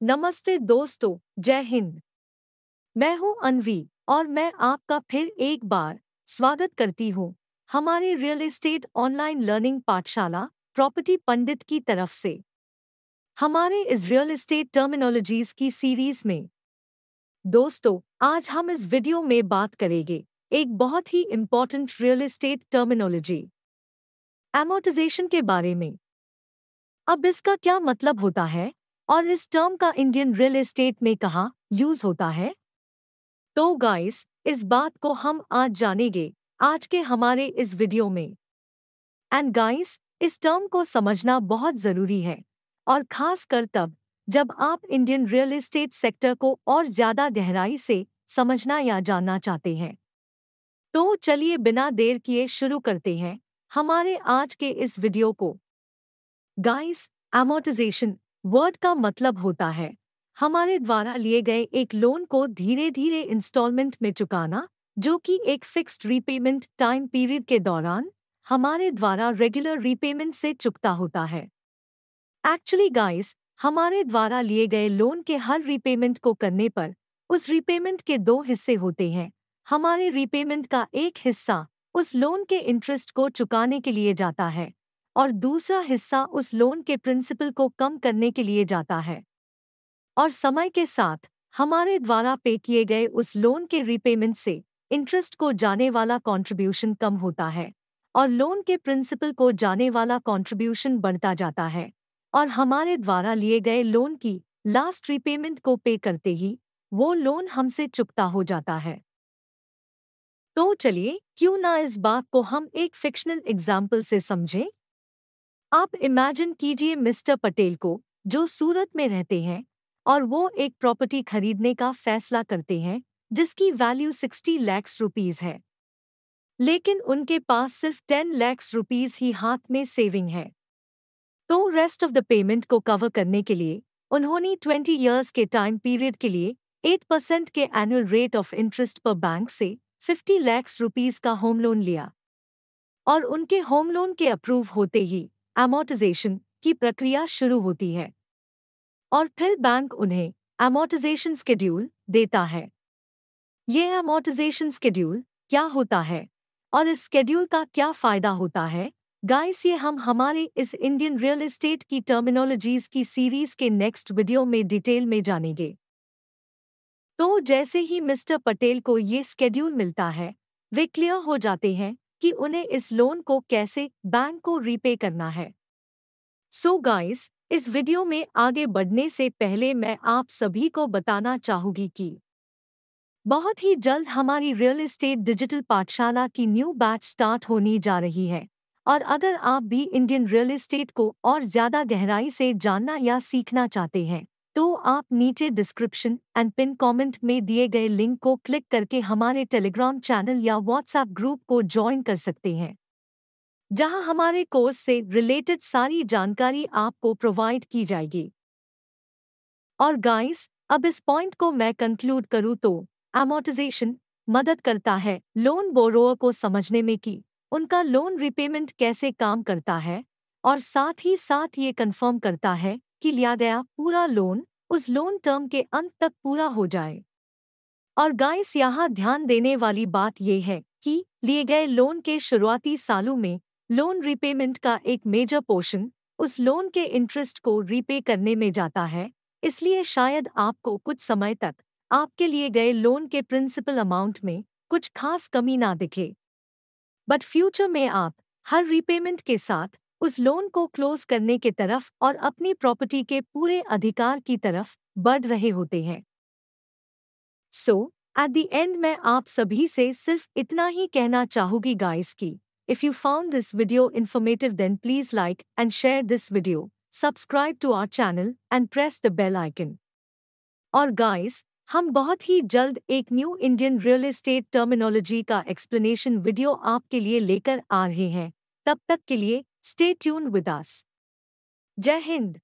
नमस्ते दोस्तों, जय हिंद। मैं हूं अनवी और मैं आपका फिर एक बार स्वागत करती हूं हमारे रियल एस्टेट ऑनलाइन लर्निंग पाठशाला प्रॉपर्टी पंडित की तरफ से हमारे इस रियल एस्टेट टर्मिनोलॉजीज की सीरीज में। दोस्तों, आज हम इस वीडियो में बात करेंगे एक बहुत ही important real estate terminology amortization के बारे में। अब इसका क्या मतलब होता है और इस टर्म का इंडियन रियल एस्टेट में कहाँ यूज होता है? तो गाइस, इस बात को हम आज जानेंगे आज के हमारे इस वीडियो में। एंड गाइस, इस टर्म को समझना बहुत ज़रूरी है और खास कर तब जब आप इंडियन रियल एस्टेट सेक्टर को और ज़्यादा गहराई से समझना या जानना चाहते हैं। तो चलिए बिना देर किए शुरू करते हैं हमारे आज के इस वीडियो को। गाइस, एमोर्टाइजेशन वर्ड का मतलब होता है हमारे द्वारा लिए गए एक लोन को धीरे धीरे इंस्टॉलमेंट में चुकाना, जो कि एक फिक्स्ड रीपेमेंट टाइम पीरियड के दौरान हमारे द्वारा रेगुलर रीपेमेंट से चुकता होता है। एक्चुअली गाइस, हमारे द्वारा लिए गए लोन के हर रीपेमेंट को करने पर उस रीपेमेंट के दो हिस्से होते हैं। हमारे रीपेमेंट का एक हिस्सा उस लोन के इंटरेस्ट को चुकाने के लिए जाता है और दूसरा हिस्सा उस लोन के प्रिंसिपल को कम करने के लिए जाता है। और समय के साथ हमारे द्वारा पे किए गए उस लोन के रीपेमेंट से इंटरेस्ट को जाने वाला कंट्रीब्यूशन कम होता है और लोन के प्रिंसिपल को जाने वाला कंट्रीब्यूशन बढ़ता जाता है और हमारे द्वारा लिए गए लोन की लास्ट रीपेमेंट को पे करते ही वो लोन हमसे चुकता हो जाता है। तो चलिए क्यों ना इस बात को हम एक फिक्शनल एग्जाम्पल से समझें। आप इमेजिन कीजिए मिस्टर पटेल को, जो सूरत में रहते हैं और वो एक प्रॉपर्टी खरीदने का फैसला करते हैं जिसकी वैल्यू 60 लाख रुपीस है, लेकिन उनके पास सिर्फ 10 लाख रुपीस ही हाथ में सेविंग है। तो रेस्ट ऑफ द पेमेंट को कवर करने के लिए उन्होंने 20 इयर्स के टाइम पीरियड के लिए 8% के एनुअल रेट ऑफ इंटरेस्ट पर बैंक से 50 लाख रुपीस का होम लोन लिया और उनके होम लोन के अप्रूव होते ही एमोर्टाइजेशन की प्रक्रिया शुरू होती है और फिर बैंक उन्हें एमोर्टाइजेशन शेड्यूल देता है। ये एमोर्टाइजेशन शेड्यूल क्या होता है और इस शेड्यूल का क्या फ़ायदा होता है? गाइस, ये हम हमारे इस इंडियन रियल एस्टेट की टर्मिनोलॉजीज़ की सीरीज़ के नेक्स्ट वीडियो में डिटेल में जानेंगे। तो जैसे ही मिस्टर पटेल को ये शेड्यूल मिलता है, वे क्लियर हो जाते हैं कि उन्हें इस लोन को कैसे बैंक को रीपे करना है। सो गाइस, इस वीडियो में आगे बढ़ने से पहले मैं आप सभी को बताना चाहूँगी कि बहुत ही जल्द हमारी रियल एस्टेट डिजिटल पाठशाला की न्यू बैच स्टार्ट होने जा रही है और अगर आप भी इंडियन रियल एस्टेट को और ज़्यादा गहराई से जानना या सीखना चाहते हैं तो आप नीचे डिस्क्रिप्शन एंड पिन कमेंट में दिए गए लिंक को क्लिक करके हमारे टेलीग्राम चैनल या व्हाट्सएप ग्रुप को ज्वाइन कर सकते हैं, जहां हमारे कोर्स से रिलेटेड सारी जानकारी आपको प्रोवाइड की जाएगी। और गाइस, अब इस पॉइंट को मैं कंक्लूड करूं तो एमोर्टाइजेशन मदद करता है लोन बोरोअर को समझने में कि उनका लोन रिपेमेंट कैसे काम करता है और साथ ही साथ ये कंफर्म करता है कि लिया गया पूरा लोन उस लोन टर्म के अंत तक पूरा हो जाए। और गाइस, यहाँ ध्यान देने वाली बात यह है कि लिए गए लोन के शुरुआती सालों में लोन रिपेमेंट का एक मेजर पोर्शन उस लोन के इंटरेस्ट को रीपे करने में जाता है, इसलिए शायद आपको कुछ समय तक आपके लिए गए लोन के प्रिंसिपल अमाउंट में कुछ खास कमी ना दिखे। बट फ्यूचर में आप हर रीपेमेंट के साथ उस लोन को क्लोज करने के तरफ और अपनी प्रॉपर्टी के पूरे अधिकार की तरफ बढ़ रहे होते हैं। सो एट द एंड मैं आप सभी से सिर्फ इतना ही कहना चाहूँगी गाइस कि if you found this video informative then please like and share this video, subscribe to our channel and press the bell icon. और गाइस, हम बहुत ही जल्द एक new Indian real estate terminology का एक्सप्लेनेशन वीडियो आपके लिए लेकर आ रहे हैं। तब तक के लिए स्टे ट्यून्ड विद अस। जय हिंद।